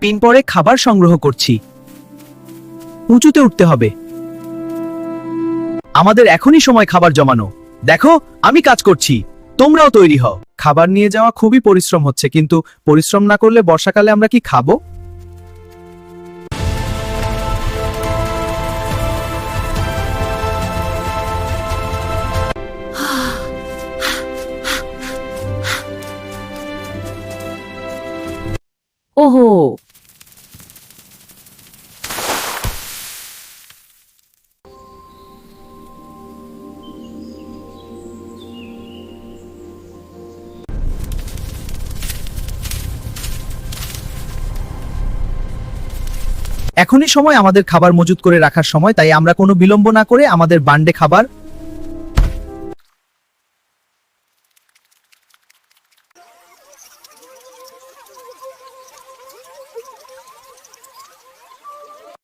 Pin পরে খাবার সংগ্রহ করছি। উঁচুতে উঠতে হবে। আমাদের এখনই সময় খাবার জমানো। দেখো, আমি কাজ করছি, তোমরাও তৈরি হও। খাবার নিয়ে যাওয়া খুবই পরিশ্রম হচ্ছে, কিন্তু পরিশ্রম না করলে বর্ষাকালে আমরা কি খাবো? ওহো, এখনই সময় আমাদের খাবার মজুত করে রাখার সময়, তাই আমরা কোনো বিলম্ব না করে আমাদের বান্ডে খাবার